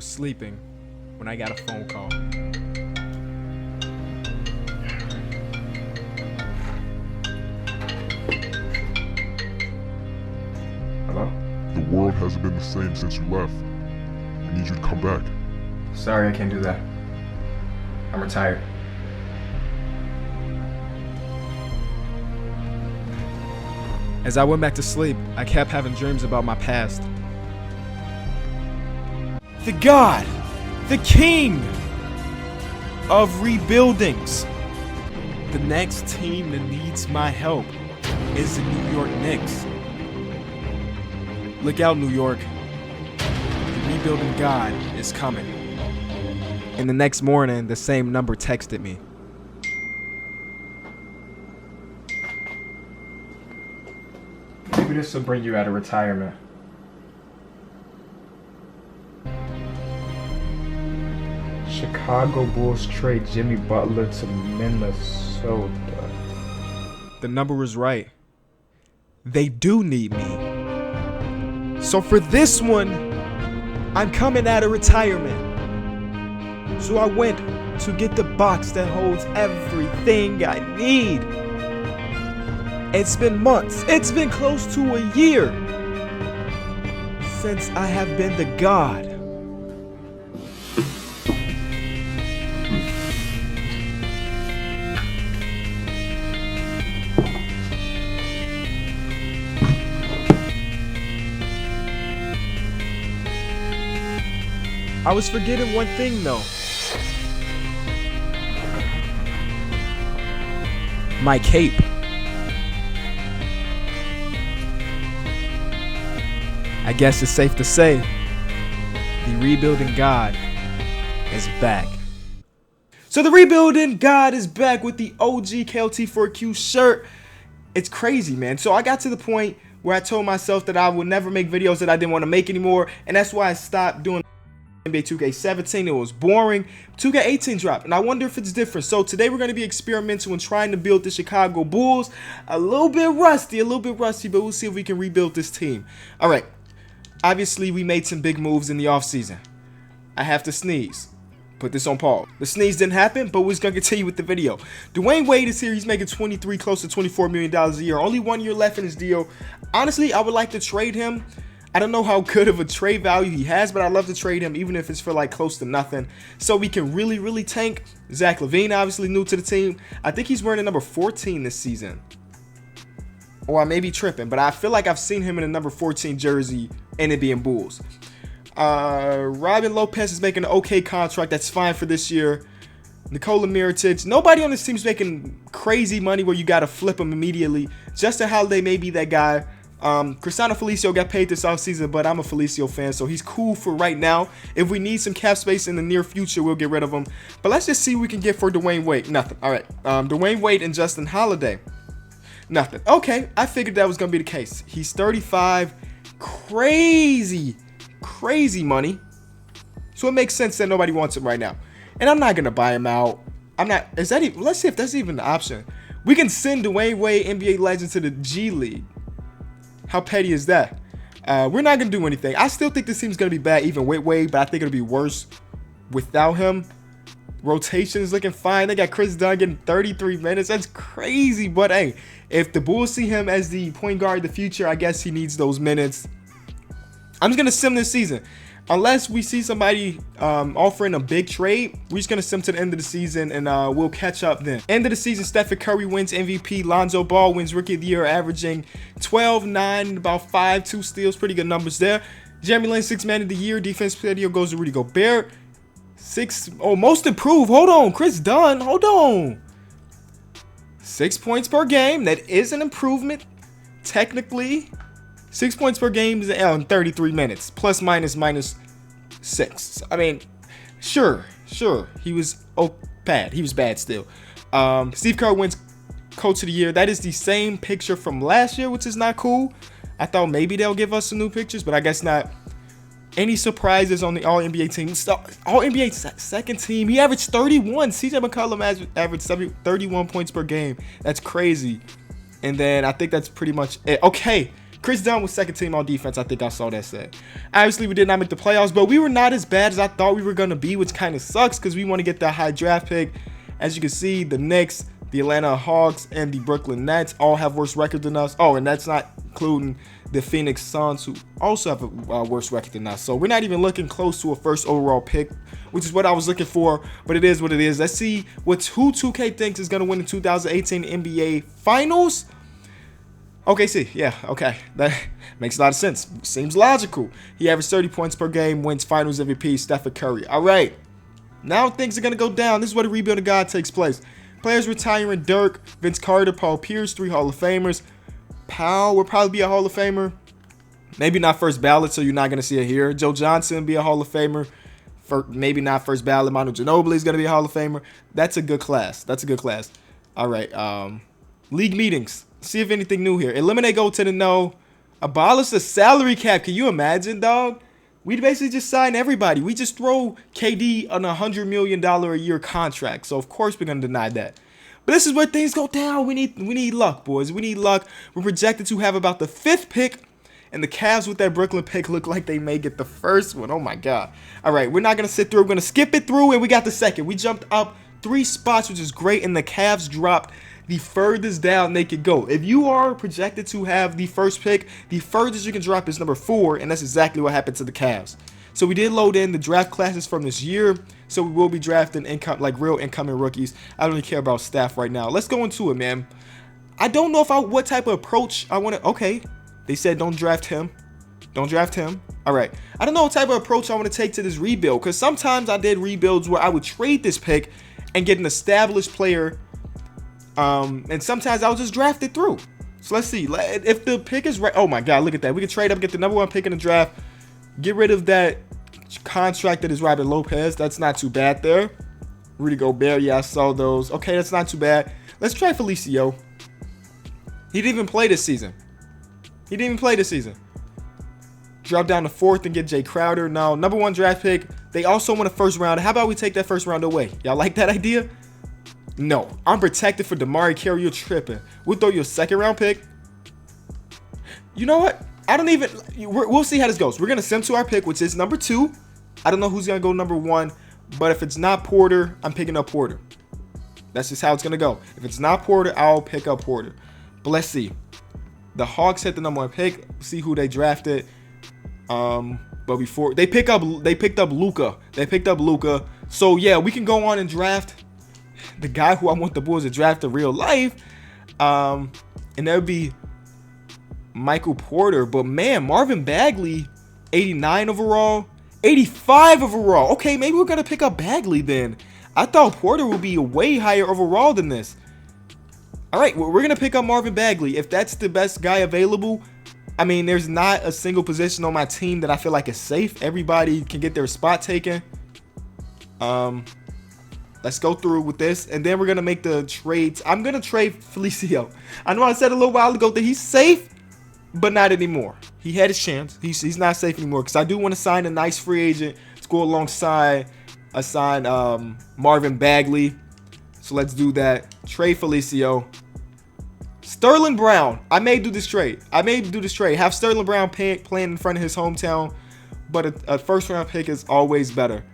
was sleeping when I got a phone call. Hello? The world hasn't been the same since you left. We need you to come back. Sorry, I can't do that. I'm retired. As I went back to sleep, I kept having dreams about my past. The God, the King of rebuildings. The next team that needs my help is the New York Knicks. Look out, New York. The rebuilding God is coming. And the next morning, the same number texted me. Maybe this will bring you out of retirement. Chicago Bulls trade Jimmy Butler to Minnesota. The number was right. They do need me. So for this one, I'm coming out of retirement. So I went to get the box that holds everything I need. It's been months. It's been close to a year since I have been the God. I was forgetting one thing though. My cape. I guess it's safe to say the rebuilding God is back. So the rebuilding God is back with the OG KOT4Q shirt. It's crazy, man. So I got to the point where I told myself that I would never make videos that I didn't want to make anymore, and that's why I stopped doing NBA 2K17. It was boring. 2K18 dropped, and I wonder if it's different. So today we're going to be experimental and trying to build the Chicago Bulls. A little bit rusty, but we'll see if we can rebuild this team. All right. Obviously, we made some big moves in the offseason. I have to sneeze. Put this on pause. The sneeze didn't happen, but we're going to continue with the video. Dwayne Wade is here. He's making 23, close to $24 million a year. Only 1 year left in his deal. Honestly, I would like to trade him. I don't know how good of a trade value he has, but I'd love to trade him, even if it's for like close to nothing, so we can really tank. Zach LaVine, obviously new to the team. I think he's wearing the number 14 this season. Or I may be tripping, but I feel like I've seen him in a number 14 jersey and it being Bulls. Robin Lopez is making an okay contract. That's fine for this year. Nikola Mirotic. Nobody on this team is making crazy money where you got to flip him immediately. Justin Holiday may be that guy. Cristiano Felicio got paid this offseason, but I'm a Felicio fan, so he's cool for right now. If we need some cap space in the near future, we'll get rid of him. But let's just see what we can get for Dwayne Wade. Nothing. All right. Dwayne Wade and Justin Holiday. Nothing. Okay, I figured that was going to be the case. He's 35. Crazy money. So it makes sense that nobody wants him right now. And I'm not going to buy him out. I'm not. Is that even? Let's see if that's even the option. We can send Dwayne Wade, NBA legend, to the G League. How petty is that? We're not going to do anything. I still think this team's going to be bad even with Wade, but I think it'll be worse without him. Rotation is looking fine. They got Chris Dunn getting 33 minutes. That's crazy. But hey, if the Bulls see him as the point guard of the future, I guess he needs those minutes. I'm just going to sim this season. Unless we see somebody offering a big trade, we're just going to sim to the end of the season, and we'll catch up then. End of the season, Stephen Curry wins MVP. Lonzo Ball wins Rookie of the Year, averaging 12, 9, and about 5, 2 steals. Pretty good numbers there. Jeremy Lin, 6th Man of the Year. Defense Player of the Year goes to Rudy Gobert. Most improved. Hold on. Chris Dunn. Hold on. 6 points per game. That is an improvement. Technically, 6 points per game in 33 minutes. Plus, minus 6. I mean, sure. He was bad. He was bad still. Steve Kerr wins Coach of the Year. That is the same picture from last year, which is not cool. I thought maybe they'll give us some new pictures, but I guess not. Any surprises on the All-NBA team? All-NBA second team. He averaged 31. CJ McCollum averaged 31 points per game. That's crazy. And then I think that's pretty much it. Okay, Chris Dunn was second team all defense. I think I saw that said. Obviously, we did not make the playoffs, but we were not as bad as I thought we were going to be, which kind of sucks because we want to get that high draft pick. As you can see, the Knicks, the Atlanta Hawks, and the Brooklyn Nets all have worse records than us. Oh, and that's not including the Phoenix Suns, who also have a worse record than us. So we're not even looking close to a first overall pick, which is what I was looking for, but it is what it is. Let's see who 2K thinks is going to win the 2018 NBA Finals. Okay, see, yeah, okay. That makes a lot of sense. Seems logical. He averaged 30 points per game, wins Finals MVP, Stephen Curry. All right, now things are going to go down. This is where the rebuilding god takes place. Players retiring: Dirk, Vince Carter, Paul Pierce, 3 Hall of Famers. Powell will probably be a Hall of Famer. Maybe not first ballot, so you're not going to see it here. Joe Johnson be a Hall of Famer. Maybe not first ballot. Manu Ginobili is going to be a Hall of Famer. That's a good class. That's a good class. All right. League meetings. See if anything new here. Eliminate goaltending. No. Abolish the salary cap. Can you imagine, dog? We basically just sign everybody. We just throw KD on a $100 million a year contract. So, of course, we're going to deny that. But this is where things go down. We need luck, boys. We need luck. We're projected to have about the 5th pick. And the Cavs with that Brooklyn pick look like they may get the first one. Oh, my God. All right, we're not going to sit through. We're going to skip it through, and we got the second. We jumped up 3 spots, which is great, and the Cavs dropped the furthest down they could go. If you are projected to have the first pick, the furthest you can drop is number 4, and that's exactly what happened to the Cavs. So we did load in the draft classes from this year, so we will be drafting real incoming rookies. I don't really care about staff right now. Let's go into it, man. I don't know what type of approach I want to. Okay, they said don't draft him. Don't draft him. All right. I don't know what type of approach I want to take to this rebuild, because sometimes I did rebuilds where I would trade this pick and get an established player, and sometimes I would just draft it through. So let's see if the pick is right. Oh my God, look at that. We can trade up, get the number 1 pick in the draft. Get rid of that contract that is Robert Lopez. That's not too bad there. Rudy Gobert, yeah, I saw those. Okay, that's not too bad. Let's try Felicio. He didn't even play this season. Drop down to 4th and get Jay Crowder. No, number 1 draft pick. They also want a first round. How about we take that first round away? Y'all like that idea? No. I'm protected for Damari Carey. You're tripping. We'll throw you a 2nd round pick. You know what? We'll see how this goes. We're going to send to our pick, which is number 2. I don't know who's going to go number 1, but if it's not Porter, I'm picking up Porter. That's just how it's going to go. If it's not Porter, I'll pick up Porter. But let's see. The Hawks hit the number 1 pick. See who they drafted. But before they picked up Luka. So yeah, we can go on and draft the guy who I want the Bulls to draft in real life. And that would be Michael Porter. But man, Marvin Bagley, 89 overall, 85 overall. Okay, maybe we're gonna pick up Bagley then. I thought Porter would be way higher overall than this. All right, well, we're gonna pick up Marvin Bagley if that's the best guy available. I mean, there's not a single position on my team that I feel like is safe. Everybody can get their spot taken. Let's go through with this, and then we're gonna make the trades. I'm gonna trade Felicio. I know I said a little while ago that he's safe, but not anymore. He had his chance. He's not safe anymore, because I do want to sign a nice free agent to go alongside Marvin Bagley. So let's do that. Trade Felicio. Sterling Brown. I may do this trade. Have Sterling Brown playing in front of his hometown, but a first round pick is always better.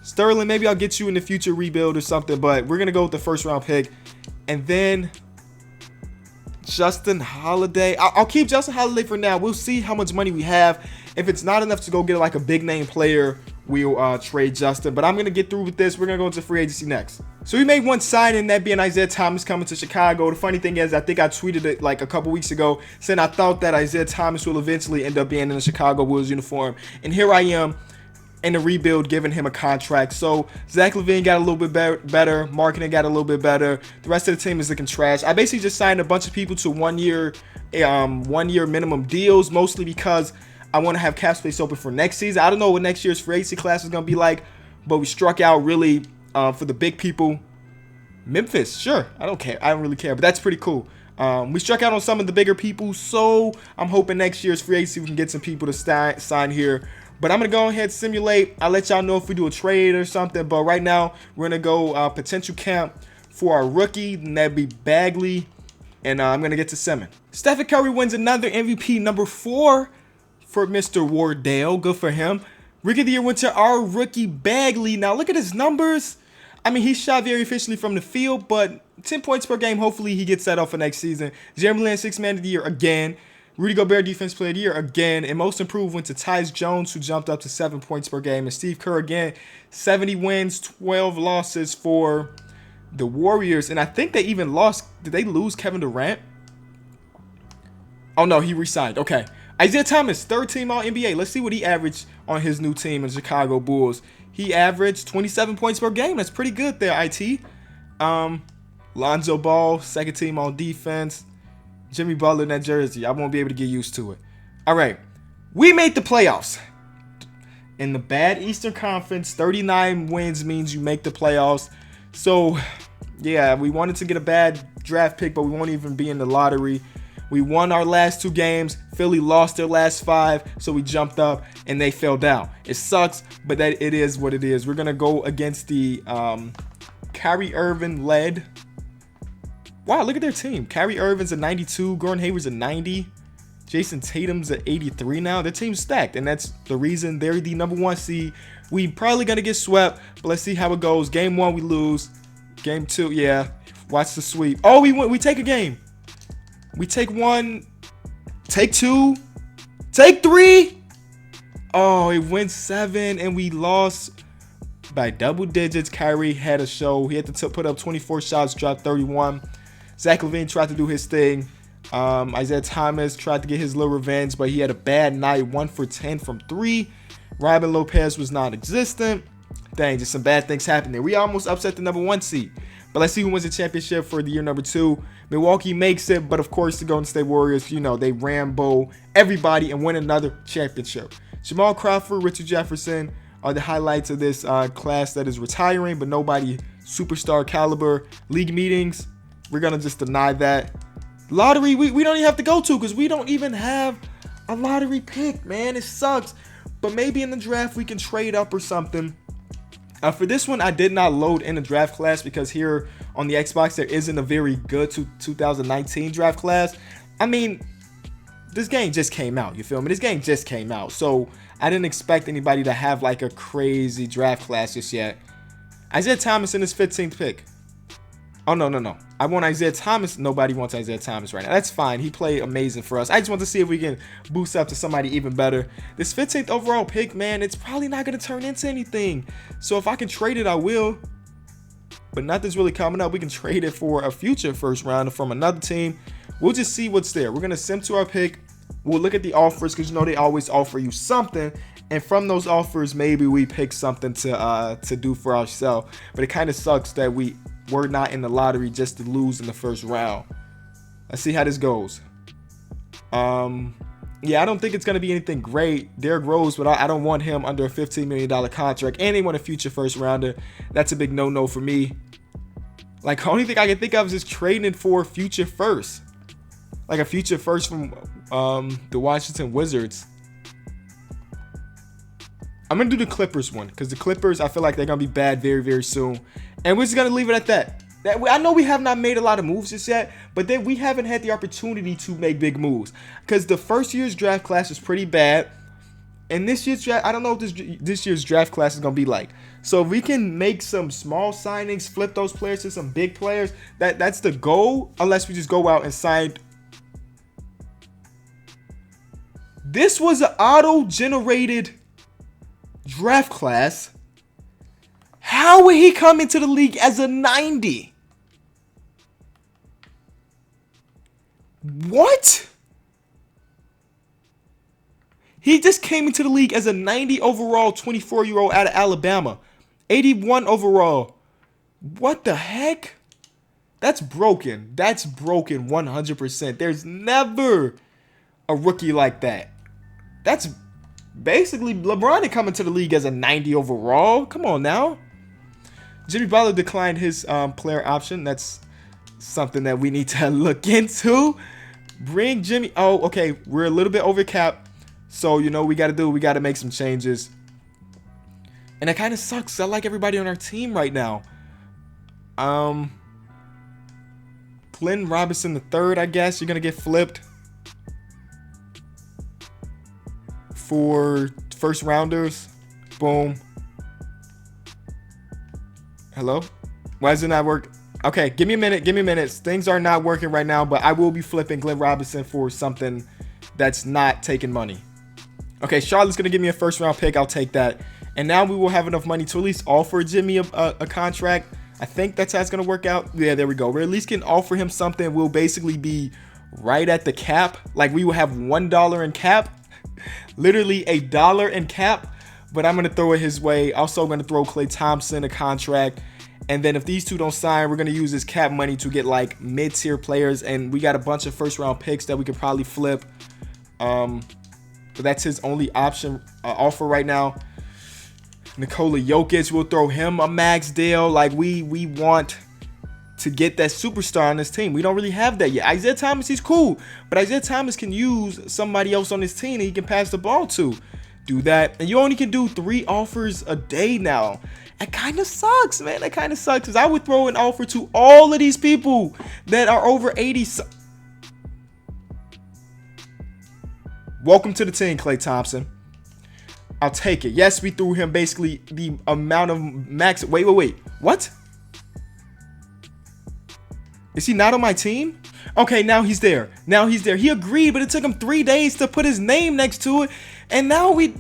Sterling, maybe I'll get you in the future rebuild or something, but we're going to go with the first round pick. And then Justin Holiday. I'll keep Justin Holiday for now. We'll see how much money we have. If it's not enough to go get like a big name player, we'll trade Justin. But I'm going to get through with this. We're going to go into free agency next. So we made one signing, that being Isaiah Thomas coming to Chicago. The funny thing is, I think I tweeted it like a couple weeks ago, saying I thought that Isaiah Thomas will eventually end up being in a Chicago Bulls uniform. And here I am in the rebuild, giving him a contract. So Zach LaVine got a little bit better. Marketing got a little bit better. The rest of the team is looking trash. I basically just signed a bunch of people to 1 year minimum deals, mostly because I want to have cap space open for next season. I don't know what next year's free agency class is going to be like, but we struck out really for the big people. Memphis, sure. I don't care. I don't really care, but that's pretty cool. We struck out on some of the bigger people, so I'm hoping next year's free agency we can get some people to sign here. But I'm going to go ahead and simulate. I'll let y'all know if we do a trade or something. But right now, we're going to go potential camp for our rookie, and that'd be Bagley. And I'm going to get to Simmons. Stephen Curry wins another MVP, number 4 for Mr. Wardale. Good for him. Rookie of the Year went to our rookie Bagley. Now, look at his numbers. I mean, he shot very efficiently from the field, but 10 points per game. Hopefully, he gets that off for next season. Jeremy Lin, 6th Man of the Year again. Rudy Gobert, Defense Player of the Year again. And most improved went to Tyus Jones, who jumped up to 7 points per game. And Steve Kerr again, 70 wins, 12 losses for the Warriors. And I think they even lost. Did they lose Kevin Durant? Oh, no, he re-signed. Okay. Isaiah Thomas, 3rd team All-NBA. Let's see what he averaged on his new team in Chicago Bulls. He averaged 27 points per game. That's pretty good there, IT. Lonzo Ball, 2nd team All-Defense. Jimmy Butler in that jersey. I won't be able to get used to it. All right. We made the playoffs. In the bad Eastern Conference, 39 wins means you make the playoffs. So, yeah, we wanted to get a bad draft pick, but we won't even be in the lottery. We won our last 2 games. Philly lost their last 5, so we jumped up and they fell down. It sucks, but that it is what it is. We're gonna go against the Kyrie Irving led. Wow, look at their team. Kyrie Irving's a 92, Gordon Hayward's a 90, Jason Tatum's at 83 now. Their team's stacked, and that's the reason they're the number 1 seed. We probably gonna get swept, but let's see how it goes. Game 1 we lose. Game 2, yeah. Watch the sweep. Oh, we take a game. We take 1, take 2, take 3. Oh, it went 7, and we lost by double digits. Kyrie had a show. He had to put up 24 shots, dropped 31. Zach LaVine tried to do his thing. Isaiah Thomas tried to get his little revenge, but he had a bad night. 1 for 10 from 3. Robin Lopez was non-existent. Dang, just some bad things happened there. We almost upset the number 1 seed. But let's see who wins the championship for the year number 2. Milwaukee makes it, but of course the Golden State Warriors, you know, they Rambo everybody and win another championship. Jamal Crawford, Richard Jefferson are the highlights of this class that is retiring, but nobody superstar caliber. League meetings, we're going to just deny that. Lottery, we don't even have to go to because we don't even have a lottery pick, man. It sucks. But maybe in the draft we can trade up or something. For this one, I did not load in the draft class because here on the Xbox, there isn't a very good 2019 draft class. I mean, this game just came out, you feel me? This game just came out. So I didn't expect anybody to have like a crazy draft class just yet. Isaiah Thomas in his 15th pick. Oh, no. I want Isaiah Thomas. Nobody wants Isaiah Thomas right now. That's fine. He played amazing for us. I just want to see if we can boost up to somebody even better. This 15th overall pick, man, it's probably not going to turn into anything. So if I can trade it, I will. But nothing's really coming up. We can trade it for a future first rounder from another team. We'll just see what's there. We're going to sim to our pick. We'll look at the offers because, you know, they always offer you something. And from those offers, maybe we pick something to do for ourselves. But it kind of sucks that we're not in the lottery just to lose in the first round. Let's see how this goes. Yeah, I don't think it's going to be anything great. Derrick Rose, but I don't want him under a $15 million contract. And they want a future first rounder. That's a big no-no for me. Like, the only thing I can think of is just trading it for a future first. Like a future first from the Washington Wizards. I'm going to do the Clippers one because the Clippers, I feel like they're going to be bad very, very soon. And we're just going to leave it at that. I know we have not made a lot of moves just yet, but then we haven't had the opportunity to make big moves because the first year's draft class was pretty bad. And this year's draft, I don't know what this year's draft class is going to be like. So if we can make some small signings, flip those players to some big players, that's the goal, unless we just go out and sign. This was an auto-generated draft class. How would he come into the league as a 90? What? He just came into the league as a 90 overall 24-year-old out of Alabama. 81 overall. What the heck? That's broken. That's broken 100%. There's never a rookie like that. That's basically LeBron coming to the league as a 90 overall. Come on now. Jimmy Butler declined his player option. That's something that we need to look into. Bring Jimmy. Oh, okay. We're a little bit over cap. So, you know, we got to make some changes. And it kind of sucks. I like everybody on our team right now. Glenn Robinson III, I guess. You're going to get flipped for first rounders. Boom. Hello? Why does it not work? Okay, give me a minute. Give me a minute. Things are not working right now, but I will be flipping Glenn Robinson for something that's not taking money. Okay, Charlotte's going to give me a first round pick. I'll take that. And now we will have enough money to at least offer Jimmy a contract. I think that's how it's going to work out. Yeah, there we go. We're at least going to offer him something. We'll basically be right at the cap. Like, we will have $1 in cap. Literally $1 in cap. But I'm going to throw it his way. Also, I'm going to throw Klay Thompson a contract. And then if these two don't sign, we're going to use this cap money to get like mid-tier players. And we got a bunch of first round picks that we could probably flip. But that's his only option offer right now. Nikola Jokic, we'll throw him a max deal. Like, we want to get that superstar on this team. We don't really have that yet. Isaiah Thomas, he's cool, but Isaiah Thomas can use somebody else on his team that he can pass the ball to. Do that, and you only can do 3 offers a day now. It kind of sucks, man. That kind of sucks, because I would throw an offer to all of these people that are over 80. Welcome to the team, Klay Thompson. I'll take it. Yes, we threw him basically the amount of max. Wait. What? Is he not on my team? Okay, now he's there. He agreed, but it took him 3 days to put his name next to it. And now we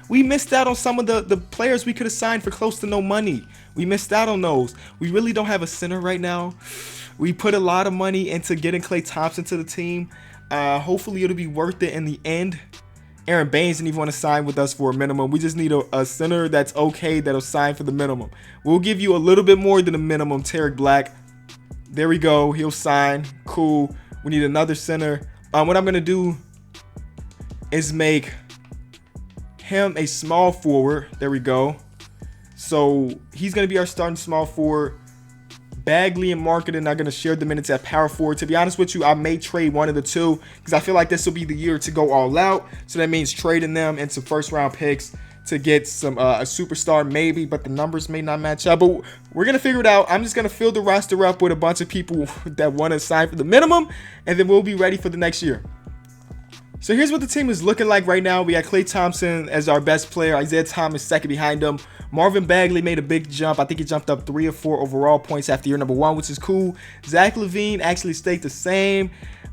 missed out on some of the players we could have signed for close to no money. We missed out on those. We really don't have a center right now. We put a lot of money into getting Klay Thompson to the team. Hopefully it'll be worth it in the end. Aaron Baines didn't even want to sign with us for a minimum. We just need a center that's okay that'll sign for the minimum. We'll give you a little bit more than the minimum, Tarek Black. There we go. He'll sign. Cool. We need another center. What I'm going to do is make him a small forward. There we go. So he's going to be our starting small forward. Bagley and Marketing are going to share the minutes at power forward. To be honest with you, I may trade one of the two because I feel like this will be the year to go all out. So that means trading them into first round picks to get some a superstar maybe, but the numbers may not match up. But we're going to figure it out. I'm just going to fill the roster up with a bunch of people that want to sign for the minimum, and then we'll be ready for the next year. So here's what the team is looking like right now. We got Klay Thompson as our best player. Isaiah Thomas second behind him. Marvin Bagley made a big jump. I think he jumped up 3 or 4 overall points after year number 1, which is cool. Zach LaVine actually stayed the same.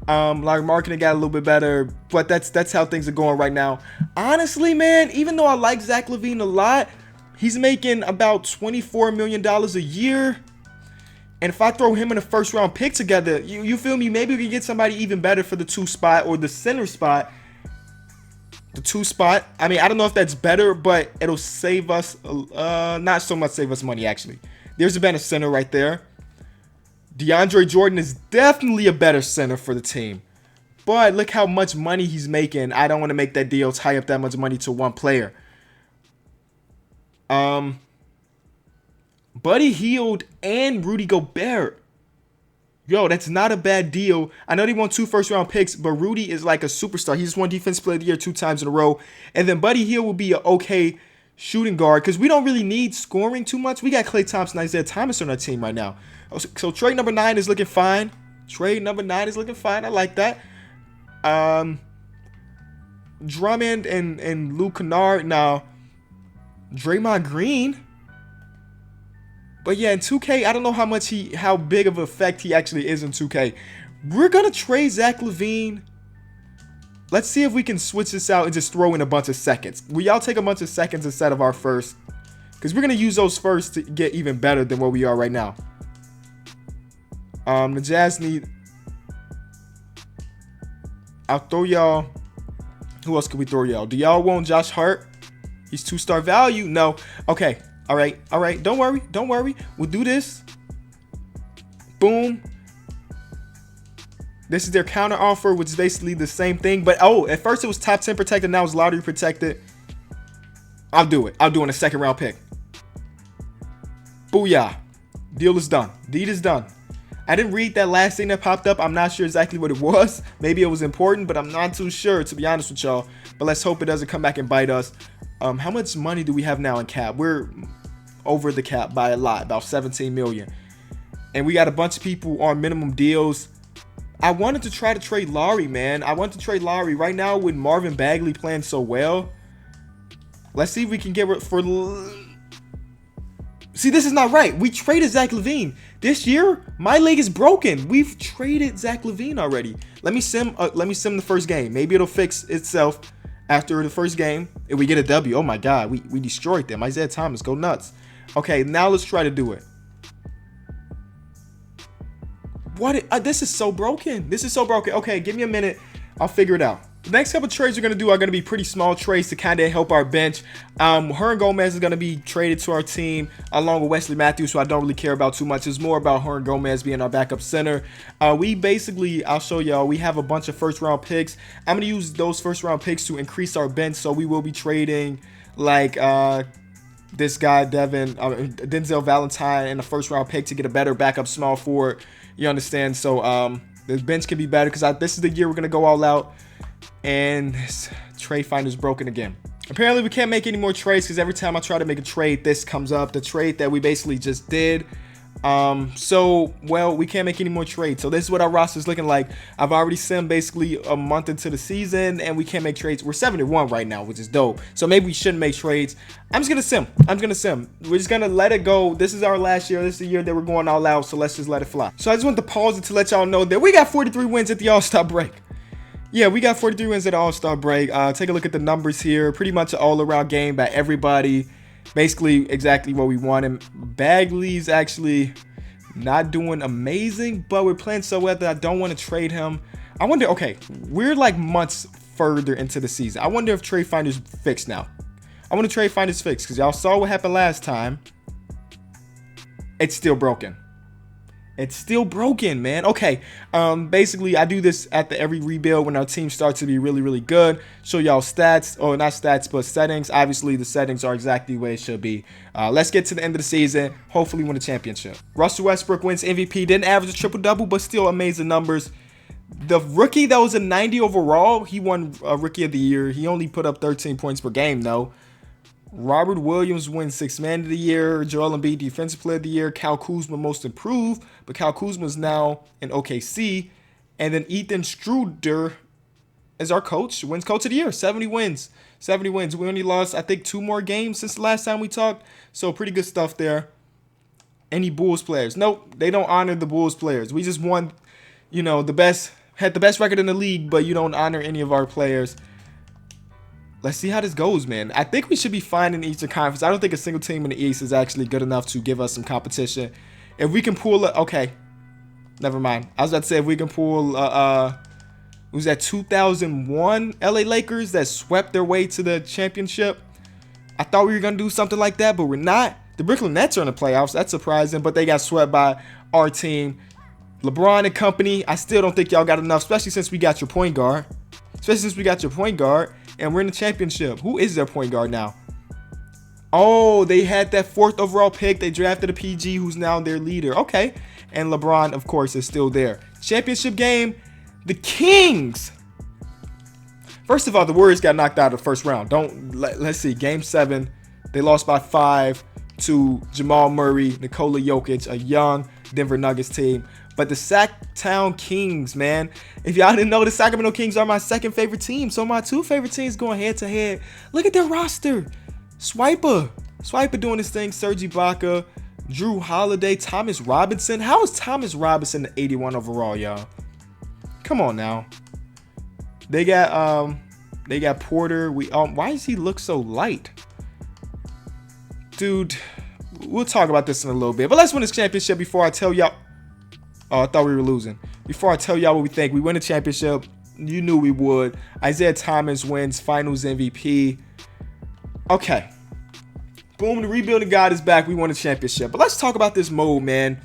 Larry Marketing got a little bit better, but that's how things are going right now. Honestly, man, even though I like Zach LaVine a lot, he's making about $24 million a year. And if I throw him and a first round pick together, you feel me? Maybe we can get somebody even better for the 2 spot or the center spot. The 2 spot. I mean, I don't know if that's better, but it'll save us, not so much save us money, actually. There's a better center right there. DeAndre Jordan is definitely a better center for the team. But look how much money he's making. I don't want to make that deal tie up that much money to one player. Buddy Hield and Rudy Gobert. Yo, that's not a bad deal. I know they won 2 first round picks, but Rudy is like a superstar. He just won Defensive Player of the Year 2 times in a row. And then Buddy Hield will be an okay shooting guard because we don't really need scoring too much. We got Klay Thompson and Isaiah Thomas on our team right now. So trade number 9 is looking fine. I like that. Drummond and Luke Kennard. Now, Draymond Green. But yeah, in 2K, I don't know how big of an effect he actually is in 2K. We're going to trade Zach LaVine. Let's see if we can switch this out and just throw in a bunch of seconds. Will y'all take a bunch of seconds instead of our first? Because we're going to use those first to get even better than where we are right now. The Jazz need... I'll throw y'all... Who else can we throw y'all? Do y'all want Josh Hart? He's 2-star value? No. Okay. All right. Don't worry. We'll do this. Boom. This is their counter offer, which is basically the same thing. But, at first it was top 10 protected. Now it's lottery protected. I'll do it. I'll do it in a second round pick. Booyah. Deal is done. Deed is done. I didn't read that last thing that popped up. I'm not sure exactly what it was. Maybe it was important, but I'm not too sure, to be honest with y'all. But let's hope it doesn't come back and bite us. How much money do we have now in cap? We're over the cap by a lot, about 17 million. and we got a bunch of people on minimum deals. I wanted to try to trade Lowry, man. I want to trade Lowry right now with Marvin Bagley playing so well. Let's see if we can get for. See, this is not right. We traded Zach LaVine. This year, my league is broken. We've traded Zach LaVine already. Let me sim the first game. Maybe it'll fix itself after the first game. If we get a W, oh my God, we destroyed them. Isaiah Thomas, go nuts. Okay, now let's try to do it. What? This is so broken. This is so broken. Okay, give me a minute. I'll figure it out. The next couple trades we're going to do are going to be pretty small trades to kind of help our bench. Hernan Gomez is going to be traded to our team along with Wesley Matthews, who I don't really care about too much. It's more about Hernan Gomez being our backup center. We basically, I'll show y'all, we have a bunch of first-round picks. I'm going to use those first-round picks to increase our bench, so we will be trading like this guy, Denzel Valentine, and a first-round pick to get a better backup small forward. You understand? So the bench can be better because this is the year we're going to go all out. And this trade finder's broken again. Apparently we can't make any more trades because every time I try to make a trade, this comes up, the trade that we basically just did. Well, we can't make any more trades. So this is what our roster is looking like. I've already simmed basically a month into the season and we can't make trades. We're 7-1 right now, which is dope. So maybe we shouldn't make trades. I'm just gonna sim. We're just gonna let it go. This is our last year. This is the year that we're going all out. So let's just let it fly. So I just want to pause it to let y'all know that we got 43 wins at the All-Star break. Yeah, we got 43 wins at the All-Star break. Take a look at the numbers here. Pretty much an all-around game by everybody. Basically, exactly what we wanted. Bagley's actually not doing amazing, but we're playing so well that I don't want to trade him. I wonder, okay, we're like months further into the season. I wonder if trade finder's fixed now. I want to trade finder's fixed because y'all saw what happened last time. It's still broken. It's still broken, man. Okay, basically, I do this at every rebuild when our team starts to be really, really good. Show y'all stats, or not stats, but settings. Obviously, the settings are exactly the way it should be. Let's get to the end of the season. Hopefully, win a championship. Russell Westbrook wins MVP. Didn't average a triple-double, but still amazing numbers. The rookie that was a 90 overall, he won Rookie of the Year. He only put up 13 points per game, though. Robert Williams wins Sixth Man of the Year. Joel Embiid Defensive Player of the Year. Kyle Kuzma Most Improved, but Kyle Kuzma is now in OKC. And then Ethan Struder is our coach. Wins Coach of the Year. 70 wins. 70 wins. We only lost, I think, 2 more games since the last time we talked. So pretty good stuff there. Any Bulls players? Nope, they don't honor the Bulls players. We just won, you know, had the best record in the league, but you don't honor any of our players. Let's see how this goes, man. I think we should be fine in the Eastern Conference. I don't think a single team in the East is actually good enough to give us some competition. If we can pull it, okay. Never mind. I was about to say if we can pull, was that 2001 LA Lakers that swept their way to the championship? I thought we were going to do something like that, but we're not. The Brooklyn Nets are in the playoffs. That's surprising, but they got swept by our team. LeBron and company, I still don't think y'all got enough, especially since we got your point guard. And we're in the championship. Who is their point guard now? Oh, they had that 4th overall pick. They drafted a PG who's now their leader. Okay. And LeBron, of course, is still there. Championship game. The Kings. First of all, the Warriors got knocked out of the first round. Let's see. Game 7. They lost by 5 to Jamal Murray, Nikola Jokic, a young Denver Nuggets team. But the Sacktown Kings, man. If y'all didn't know, the Sacramento Kings are my second favorite team. So my 2 favorite teams going head to head. Look at their roster. Swiper doing this thing. Serge Ibaka, Drew Holiday, Thomas Robinson. How is Thomas Robinson the 81 overall, y'all? Come on now. They got Porter. Why does he look so light? Dude, we'll talk about this in a little bit. But let's win this championship before I tell y'all. Oh, I thought we were losing. Before I tell y'all what we think, we win the championship. You knew we would. Isaiah Thomas wins Finals MVP. Okay. Boom, the rebuilding god is back. We won the championship. But let's talk about this mode, man.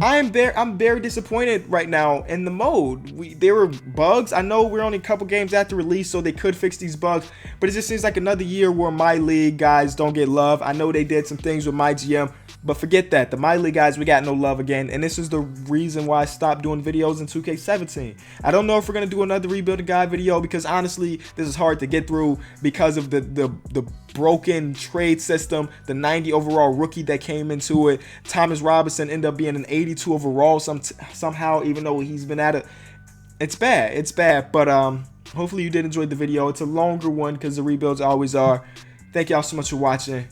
I'm very disappointed right now in the mode. There were bugs. I know we're only a couple games after release, so they could fix these bugs. But it just seems like another year where my league guys don't get love. I know they did some things with my GM, but forget that. The my league guys, we got no love again. And this is the reason why I stopped doing videos in 2K17. I don't know if we're going to do another rebuilding guide video because honestly, this is hard to get through because of the broken trade system. The 90 overall rookie that came into it. Thomas Robinson ended up being an 82 overall somehow, even though he's been at it. It's bad, but hopefully you did enjoy the video. It's a longer one because the rebuilds always are. Thank y'all so much for watching.